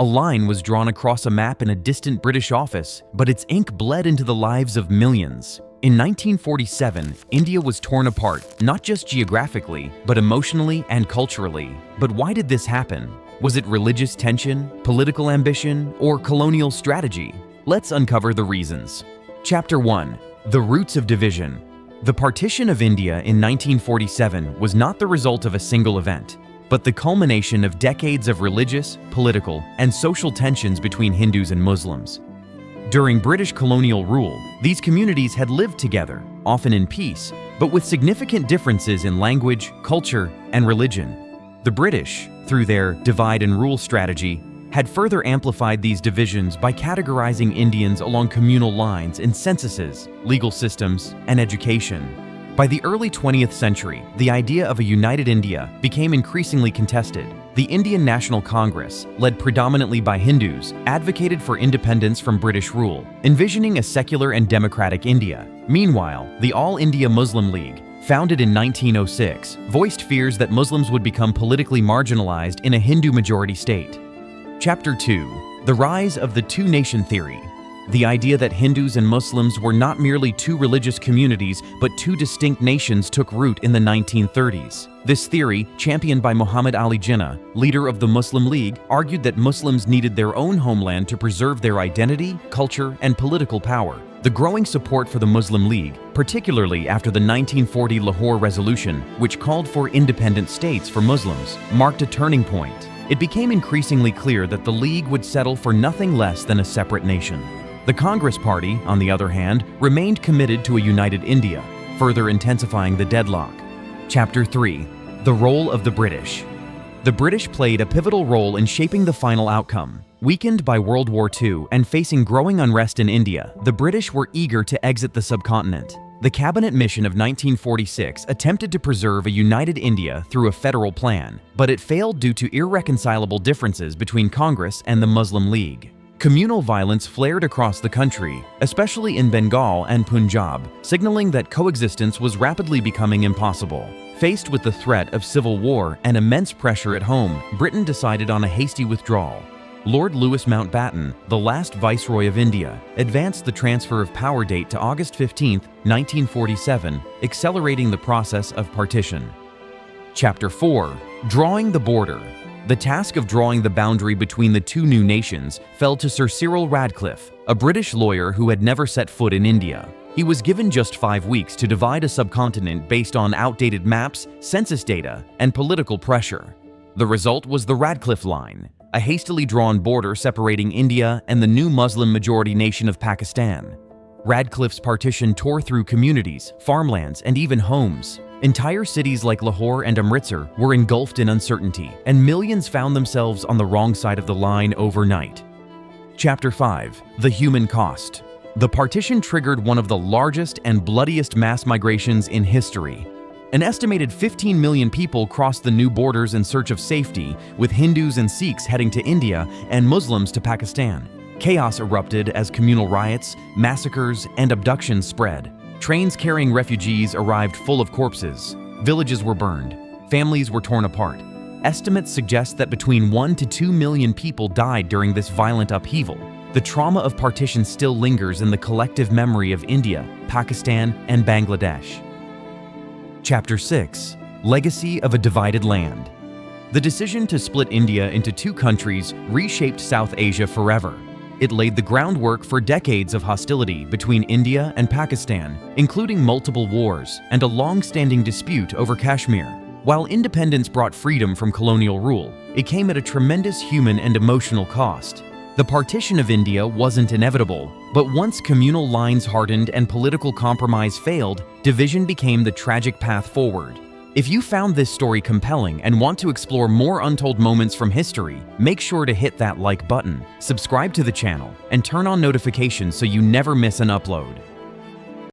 A line was drawn across a map in a distant British office, but its ink bled into the lives of millions. In 1947, India was torn apart, not just geographically, but emotionally and culturally. But why did this happen? Was it religious tension, political ambition, or colonial strategy? Let's uncover the reasons. Chapter 1. The Roots of Division. The Partition of India in 1947 was not the result of a single event, but the culmination of decades of religious, political, and social tensions between Hindus and Muslims. During British colonial rule, these communities had lived together, often in peace, but with significant differences in language, culture, and religion. The British, through their divide and rule strategy, had further amplified these divisions by categorizing Indians along communal lines in censuses, legal systems, and education. By the early 20th century, the idea of a united India became increasingly contested. The Indian National Congress, led predominantly by Hindus, advocated for independence from British rule, envisioning a secular and democratic India. Meanwhile, the All India Muslim League, founded in 1906, voiced fears that Muslims would become politically marginalized in a Hindu-majority state. Chapter 2. The Rise of the Two-Nation Theory. The idea that Hindus and Muslims were not merely two religious communities but two distinct nations took root in the 1930s. This theory, championed by Muhammad Ali Jinnah, leader of the Muslim League, argued that Muslims needed their own homeland to preserve their identity, culture, and political power. The growing support for the Muslim League, particularly after the 1940 Lahore Resolution, which called for independent states for Muslims, marked a turning point. It became increasingly clear that the League would settle for nothing less than a separate nation. The Congress Party, on the other hand, remained committed to a united India, further intensifying the deadlock. Chapter 3. The Role of the British. The British played a pivotal role in shaping the final outcome. Weakened by World War II and facing growing unrest in India, the British were eager to exit the subcontinent. The Cabinet Mission of 1946 attempted to preserve a united India through a federal plan, but it failed due to irreconcilable differences between Congress and the Muslim League. Communal violence flared across the country, especially in Bengal and Punjab, signaling that coexistence was rapidly becoming impossible. Faced with the threat of civil war and immense pressure at home, Britain decided on a hasty withdrawal. Lord Louis Mountbatten, the last Viceroy of India, advanced the transfer of power date to August 15, 1947, accelerating the process of partition. Chapter 4. Drawing the Border. The task of drawing the boundary between the two new nations fell to Sir Cyril Radcliffe, a British lawyer who had never set foot in India. He was given just 5 weeks to divide a subcontinent based on outdated maps, census data, and political pressure. The result was the Radcliffe Line, a hastily drawn border separating India and the new Muslim-majority nation of Pakistan. Radcliffe's partition tore through communities, farmlands, and even homes. Entire cities like Lahore and Amritsar were engulfed in uncertainty, and millions found themselves on the wrong side of the line overnight. Chapter 5. The Human Cost. The partition triggered one of the largest and bloodiest mass migrations in history. An estimated 15 million people crossed the new borders in search of safety, with Hindus and Sikhs heading to India and Muslims to Pakistan. Chaos erupted as communal riots, massacres, and abductions spread. Trains carrying refugees arrived full of corpses. Villages were burned. Families were torn apart. Estimates suggest that between 1 to 2 million people died during this violent upheaval. The trauma of partition still lingers in the collective memory of India, Pakistan, and Bangladesh. Chapter 6. Legacy of a Divided Land. The decision to split India into two countries reshaped South Asia forever. It laid the groundwork for decades of hostility between India and Pakistan, including multiple wars and a long-standing dispute over Kashmir. While independence brought freedom from colonial rule, it came at a tremendous human and emotional cost. The partition of India wasn't inevitable, but once communal lines hardened and political compromise failed, division became the tragic path forward. If you found this story compelling and want to explore more untold moments from history, make sure to hit that like button, subscribe to the channel, and turn on notifications so you never miss an upload.